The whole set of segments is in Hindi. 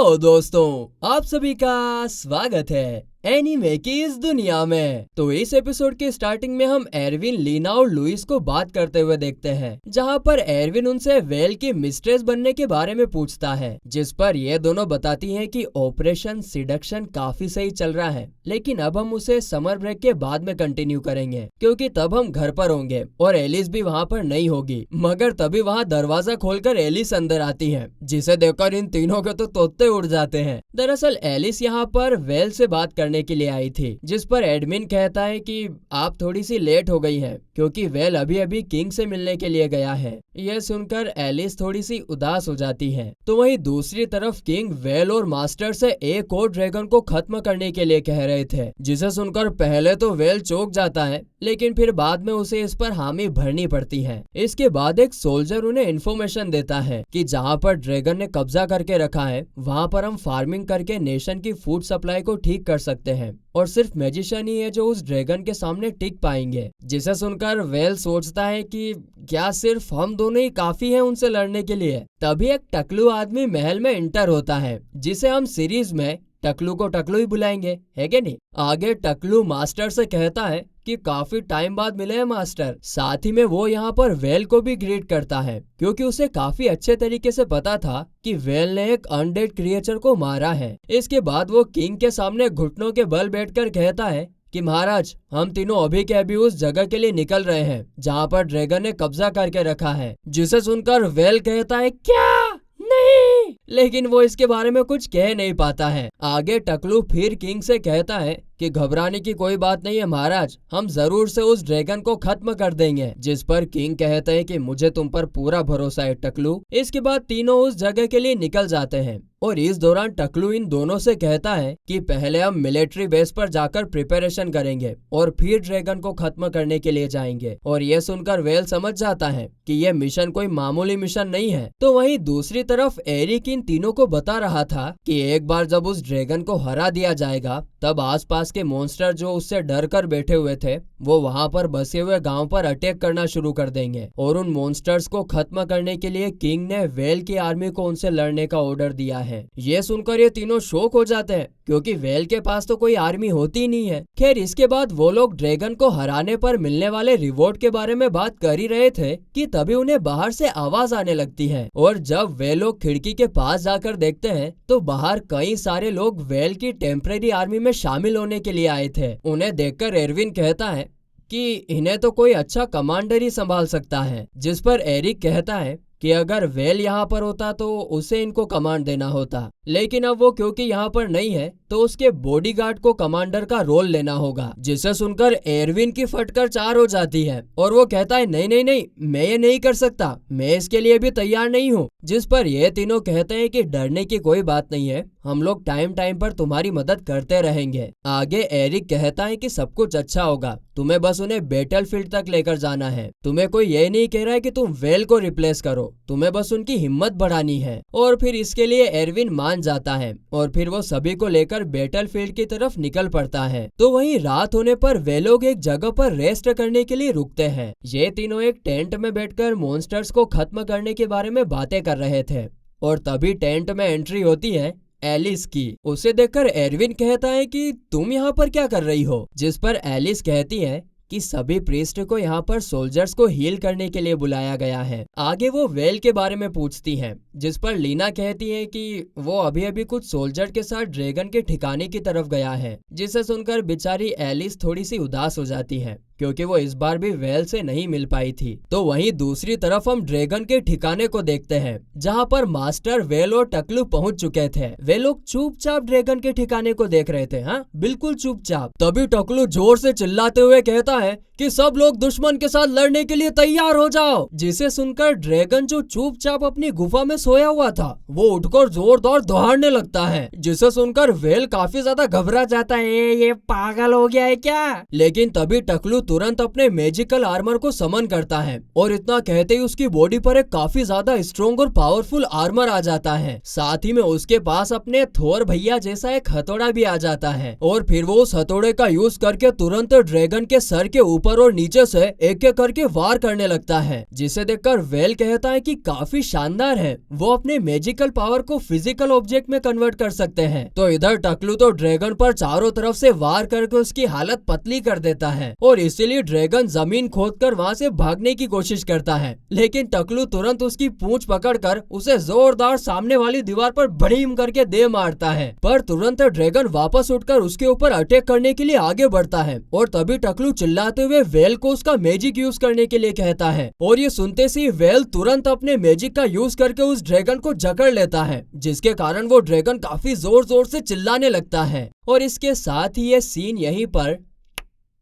हेलो दोस्तों, आप सभी का स्वागत है एनीमे की इस दुनिया में। तो इस एपिसोड के स्टार्टिंग में हम एरविन, लीना और लुइस को बात करते हुए देखते हैं, जहां पर एरविन उनसे वेल की मिस्ट्रेस बनने के बारे में पूछता है, जिस पर ये दोनों बताती हैं कि ऑपरेशन सिडक्शन काफी सही चल रहा है, लेकिन अब हम उसे समर ब्रेक के बाद में कंटिन्यू करेंगे क्योंकि तब हम घर पर होंगे और एलिस भी वहाँ पर नहीं होगी। मगर तभी वहाँ दरवाजा खोलकर एलिस अंदर आती है, जिसे देखकर इन तीनों के तो तोते उड़ जाते हैं। दरअसल एलिस यहाँ पर वेल से बात करने के लिए आई थी, जिस पर एडमिन कहता है कि आप थोड़ी सी लेट हो गई हैं क्योंकि वेल अभी अभी किंग से मिलने के लिए गया है। यह सुनकर एलिस थोड़ी सी उदास हो जाती है। तो वहीं दूसरी तरफ किंग वेल और मास्टर से एक और ड्रैगन को खत्म करने के लिए कह रहे थे, जिसे सुनकर पहले तो वेल चौंक जाता है, लेकिन फिर बाद में उसे इस पर हामी भरनी पड़ती है। इसके बाद एक सोल्जर उन्हें इन्फॉर्मेशन देता है कि जहाँ पर ड्रैगन ने कब्जा करके रखा है वहाँ पर हम फार्मिंग करके नेशन की फूड सप्लाई को ठीक कर सकते हैं और सिर्फ मैजिशियन ही है जो उस ड्रैगन के सामने टिक पाएंगे। जिसे सुनकर वेल सोचता है कि क्या सिर्फ हम दोनों ही काफी हैं उनसे लड़ने के लिए। तभी एक टकलू आदमी महल में इंटर होता है, जिसे हम सीरीज में टकलू को टकलू ही बुलाएंगे, है क्या नहीं। आगे टकलू मास्टर से कहता है कि काफी टाइम बाद मिले हैं मास्टर। साथ ही में वो यहाँ पर वेल को भी ग्रीट करता है क्योंकि उसे काफी अच्छे तरीके से पता था कि वेल ने एक अनडेड क्रिएचर को मारा है। इसके बाद वो किंग के सामने घुटनों के बल बैठकर कहता है कि महाराज, हम तीनों अभी के अभी उस जगह के लिए निकल रहे हैं जहाँ पर ड्रैगन ने कब्जा करके रखा है। जिसे सुनकर वेल कहता है क्या नहीं, लेकिन वो इसके बारे में कुछ कह नहीं पाता है। आगे टकलू फिर किंग से कहता है कि घबराने की कोई बात नहीं है महाराज, हम जरूर से उस ड्रैगन को खत्म कर देंगे। जिस पर किंग कहते हैं कि मुझे तुम पर पूरा भरोसा है टकलू। इसके बाद तीनों उस जगह के लिए निकल जाते हैं और इस दौरान टकलू इन दोनों से कहता है कि पहले हम मिलिट्री बेस पर जाकर प्रिपरेशन करेंगे और फिर ड्रैगन को खत्म करने के लिए जाएंगे। और यह सुनकर वेल समझ जाता है कि यह मिशन कोई मामूली मिशन नहीं है। तो वहीं दूसरी तरफ एरिक इन तीनों को बता रहा था कि एक बार जब उस ड्रैगन को हरा दिया जाएगा तब आसपास के मॉन्स्टर जो उससे डर कर बैठे हुए थे वो वहाँ पर बसे हुए गांव पर अटैक करना शुरू कर देंगे और उन मॉन्स्टर्स को खत्म करने के लिए किंग ने वेल की आर्मी को उनसे लड़ने का ऑर्डर दिया है। ये सुनकर ये तीनों शॉक हो जाते हैं क्योंकि वेल के पास तो कोई आर्मी होती नहीं है। खैर, इसके बाद वो लोग ड्रैगन को हराने पर मिलने वाले रिवॉर्ड के बारे में बात कर ही रहे थे कि तभी उन्हें बाहर से आवाज आने लगती है और जब वे लोग खिड़की के पास जाकर देखते हैं तो बाहर कई सारे लोग वेल की टेम्परेरी आर्मी में शामिल होने के लिए आए थे। उन्हें देखकर एरविन कहता है कि इन्हें तो कोई अच्छा कमांडर ही संभाल सकता है। जिस पर एरिक कहता है कि अगर वेल यहाँ पर होता तो उसे इनको कमांड देना होता, लेकिन अब वो क्योंकि यहाँ पर नहीं है तो उसके बॉडीगार्ड को कमांडर का रोल लेना होगा। जिसे सुनकर एरविन की फटकर चार हो जाती है और वो कहता है नहीं नहीं नहीं, मैं ये नहीं कर सकता, मैं इसके लिए भी तैयार नहीं हूँ। जिस पर ये तीनों कहते हैं कि डरने की कोई बात नहीं है, हम लोग टाइम टाइम पर तुम्हारी मदद करते रहेंगे। आगे एरिक कहता है कि सब कुछ अच्छा होगा, तुम्हें बस उन्हें बैटलफील्ड तक लेकर जाना है। तुम्हें कोई ये नहीं कह रहा है कि तुम वेल को रिप्लेस करो, तुम्हें बस उनकी हिम्मत बढ़ानी है। और फिर इसके लिए एरविन मान जाता है और फिर वो सभी को लेकर बैटलफील्ड की तरफ निकल पड़ता है। तो वहीं रात होने पर वे लोग एक जगह पर रेस्ट करने के लिए रुकते हैं। ये तीनों एक टेंट में बैठकर मॉन्स्टर्स को खत्म करने के बारे में बातें कर रहे थे और तभी टेंट में एंट्री होती है एलिस की। उसे देखकर एरविन कहता है कि तुम यहाँ पर क्या कर रही हो। जिस पर एलिस कहती है कि सभी प्रीस्ट को यहाँ पर सोल्जर्स को हील करने के लिए बुलाया गया है। आगे वो वेल के बारे में पूछती है, जिस पर लीना कहती है कि वो अभी अभी कुछ सोल्जर के साथ ड्रैगन के ठिकाने की तरफ गया है। जिसे सुनकर बेचारी एलिस थोड़ी सी उदास हो जाती है क्योंकि वो इस बार भी वेल से नहीं मिल पाई थी। तो वहीं दूसरी तरफ हम ड्रैगन के ठिकाने को देखते हैं जहाँ पर मास्टर, वेल और टकलू पहुँच चुके थे। वे लोग चुपचाप ड्रैगन के ठिकाने को देख रहे थे, हाँ बिल्कुल चुपचाप। तभी टकलू जोर से चिल्लाते हुए कहता है कि सब लोग दुश्मन के साथ लड़ने के लिए तैयार हो जाओ। जिसे सुनकर ड्रैगन जो चुपचाप अपनी गुफा में सोया हुआ था वो उठकर जोरदार दौड़ने लगता है। जिसे सुनकर वेल काफी ज्यादा घबरा जाता है, ये पागल हो गया है क्या। लेकिन तभी टकलू तुरंत अपने मैजिकल आर्मर को समन करता है और इतना कहते ही उसकी बॉडी पर एक काफी ज्यादा स्ट्रॉन्ग और पावरफुल आर्मर आ जाता है। साथ ही में उसके पास अपने थोर भैया जैसा एक हथौड़ा भी आ जाता है और फिर वो उस हथौड़े का यूज करके तुरंत ड्रैगन के सर के ऊपर और नीचे से एक एक करके वार करने लगता है, जिसे देखकर वेल कहता है कि काफी शानदार है, वो अपने मैजिकल पावर को फिजिकल ऑब्जेक्ट में कन्वर्ट कर सकते हैं। तो इधर टकलू तो ड्रैगन पर चारों तरफ से वार करके उसकी हालत पतली कर देता है और इसीलिए ड्रैगन जमीन खोदकर वहां से भागने की कोशिश करता है, लेकिन टकलू तुरंत उसकी पूंछ पकड़कर उसे जोरदार सामने वाली दीवार पर भड़ीम करके दे मारता है। पर तुरंत ड्रैगन वापस उठकर उसके ऊपर अटैक करने के लिए आगे बढ़ता है और तभी टकलू चिल्लाते हुए वेल को उसका मैजिक यूज करने के लिए कहता है और ये सुनते से वेल तुरंत अपने मैजिक का यूज करके उस ड्रैगन को जकड़ लेता है, जिसके कारण वो ड्रैगन काफी जोर जोर से चिल्लाने लगता है और इसके साथ ही ये सीन यहीं पर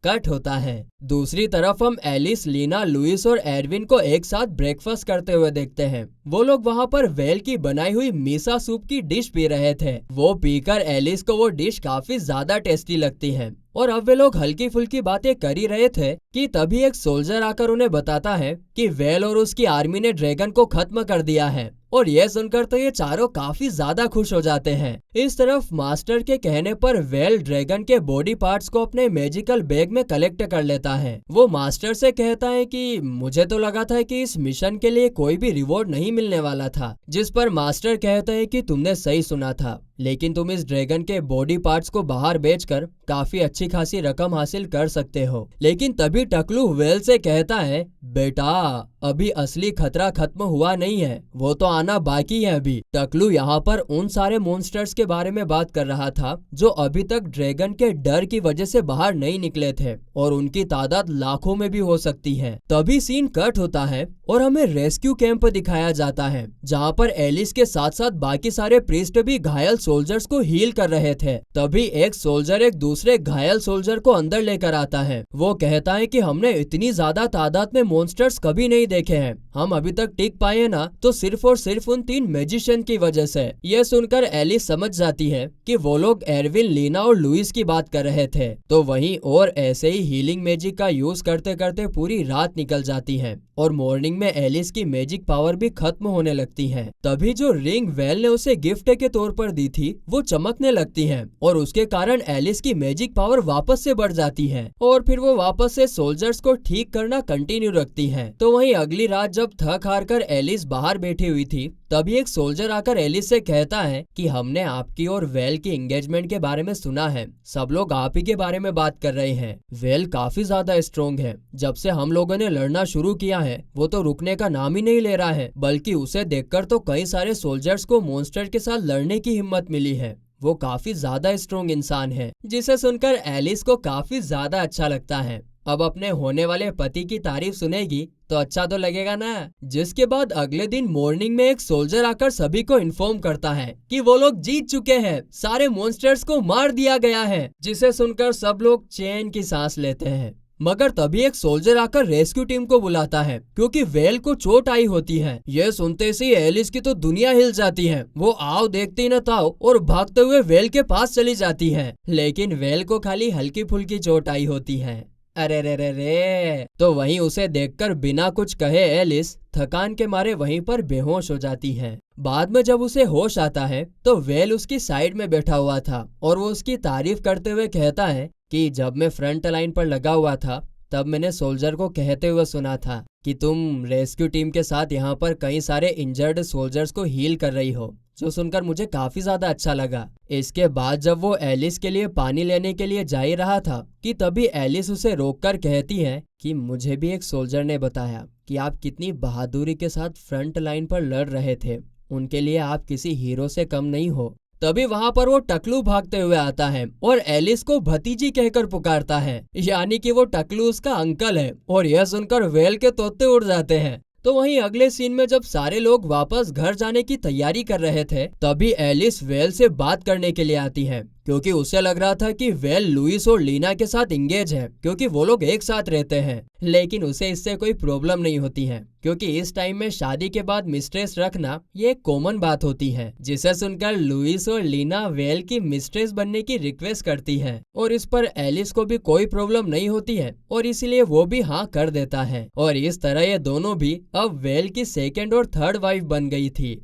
कट होता है। दूसरी तरफ हम एलिस, लीना, लुइस और एरविन को एक साथ ब्रेकफास्ट करते हुए देखते हैं। वो लोग वहाँ पर वेल की बनाई हुई मीसा सूप की डिश पी रहे थे। वो पीकर एलिस को वो डिश काफी ज्यादा टेस्टी लगती है और अब वे लोग हल्की फुल्की बातें कर ही रहे थे कि तभी एक सोल्जर आकर उन्हें बताता है कि वेल और उसकी आर्मी ने ड्रैगन को खत्म कर दिया है और यह सुनकर तो ये चारों काफी ज्यादा खुश हो जाते हैं। इस तरफ मास्टर के कहने पर वेल ड्रैगन के बॉडी पार्ट्स को अपने मैजिकल बैग में कलेक्ट कर लेता है। वो मास्टर से कहता है कि मुझे तो लगा था कि इस मिशन के लिए कोई भी रिवॉर्ड नहीं मिलने वाला था, जिस पर मास्टर कहता है कि तुमने सही सुना था, लेकिन तुम इस ड्रैगन के बॉडी पार्ट्स को बाहर बेचकर काफी अच्छी खासी रकम हासिल कर सकते हो। लेकिन तभी टकलू वेल से कहता है, बेटा अभी असली खतरा खत्म हुआ नहीं है, वो तो आना बाकी है अभी। टकलू यहाँ पर उन सारे मॉन्स्टर्स के बारे में बात कर रहा था जो अभी तक ड्रैगन के डर की वजह से बाहर नहीं निकले थे और उनकी तादाद लाखों में भी हो सकती है। तभी सीन कट होता है और हमें रेस्क्यू कैंप दिखाया जाता है, जहाँ पर एलिस के साथ साथ बाकी सारे प्रीस्ट भी घायल सोल्जर्स को हील कर रहे थे। तभी एक सोल्जर एक दूसरे घायल सोल्जर को अंदर लेकर आता है। वो कहता है कि हमने इतनी ज्यादा तादाद में मॉन्स्टर्स कभी नहीं देखे हैं, हम अभी तक टिक पाए ना तो सिर्फ और सिर्फ उन 3 मैजिशियन की वजह से। ये सुनकर एलिस समझ जाती है कि वो लोग एरविन, लीना और लुइस की बात कर रहे थे। तो वहीं और ऐसे ही हीलिंग मैजिक का यूज करते करते पूरी रात निकल जाती है और मॉर्निंग में एलिस की मैजिक पावर भी खत्म होने लगती है। तभी जो रिंग वेल ने उसे गिफ्ट के तौर पर दी थी वो चमकने लगती है और उसके कारण एलिस की मैजिक पावर वापस से बढ़ जाती है और फिर वो वापस से सोल्जर्स को ठीक करना कंटिन्यू रखती है। तो वहीं अगली रात जब थक हार कर एलिस बाहर बैठी हुई थी, तभी एक सोल्जर आकर एलिस से कहता है कि हमने आपकी और वेल की एंगेजमेंट के बारे में सुना है, सब लोग आप ही के बारे में बात कर रहे हैं। वेल काफी ज्यादा स्ट्रॉन्ग है, जब से हम लोगों ने लड़ना शुरू किया है वो तो रुकने का नाम ही नहीं ले रहा है, बल्कि उसे देखकर तो कई सारे सोल्जर्स को मॉन्स्टर के साथ लड़ने की हिम्मत मिली है। वो काफी ज्यादा स्ट्रॉन्ग इंसान है। जिसे सुनकर एलिस को काफी ज्यादा अच्छा लगता है। अब अपने होने वाले पति की तारीफ सुनेगी तो अच्छा तो लगेगा ना। जिसके बाद अगले दिन मॉर्निंग में एक सोल्जर आकर सभी को इन्फॉर्म करता है कि वो लोग जीत चुके हैं, सारे मॉन्स्टर्स को मार दिया गया है। जिसे सुनकर सब लोग चैन की सांस लेते हैं। मगर तभी एक सोल्जर आकर रेस्क्यू टीम को बुलाता है क्योंकि वेल को चोट आई होती है। यह सुनते से एलिस की तो दुनिया हिल जाती है। वो आओ देखती न ताओ और भागते हुए वेल के पास चली जाती है, लेकिन वेल को खाली हल्की फुल्की चोट आई होती है। अरे रे रे रे। तो वहीं उसे देखकर बिना कुछ कहे एलिस थकान के मारे वहीं पर बेहोश हो जाती है। बाद में जब उसे होश आता है तो वेल उसकी साइड में बैठा हुआ था और वो उसकी तारीफ करते हुए कहता है कि जब मैं फ्रंट लाइन पर लगा हुआ था तब मैंने सोल्जर को कहते हुए सुना था कि तुम रेस्क्यू टीम के साथ यहाँ पर कई सारे इंजर्ड सोल्जर्स को हील कर रही हो, जो सुनकर मुझे काफी ज्यादा अच्छा लगा। इसके बाद जब वो एलिस के लिए पानी लेने के लिए जा ही रहा था कि तभी एलिस उसे रोककर कहती है कि मुझे भी एक सोल्जर ने बताया कि आप कितनी बहादुरी के साथ फ्रंट लाइन पर लड़ रहे थे, उनके लिए आप किसी हीरो से कम नहीं हो। तभी वहाँ पर वो टकलू भागते हुए आता है और एलिस को भतीजी कहकर पुकारता है, यानी कि वो टकलू उसका अंकल है। और यह सुनकर वेल के तोते उड़ जाते हैं। तो वहीं अगले सीन में जब सारे लोग वापस घर जाने की तैयारी कर रहे थे, तभी एलिस वेल से बात करने के लिए आती है क्योंकि उसे लग रहा था कि वेल लुइस और लीना के साथ इंगेज है, क्योंकि वो लोग एक साथ रहते हैं। लेकिन उसे इससे कोई प्रॉब्लम नहीं होती है, क्योंकि इस टाइम में शादी के बाद मिस्ट्रेस रखना ये एक कॉमन बात होती है। जिसे सुनकर लुइस और लीना वेल की मिस्ट्रेस बनने की रिक्वेस्ट करती है और इस पर एलिस को भी कोई प्रॉब्लम नहीं होती है और इसीलिए वो भी हाँ कर देता है। और इस तरह ये दोनों भी अब वेल की सेकेंड और थर्ड वाइफ बन गई थी।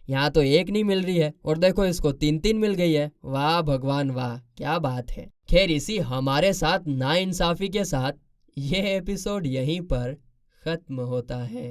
यहाँ तो एक नहीं मिल रही है और देखो इसको 3-3 मिल गई है। वाह भगवान वाह, क्या बात है। खैर इसी हमारे साथ नाइंसाफी के साथ ये एपिसोड यहीं पर खत्म होता है।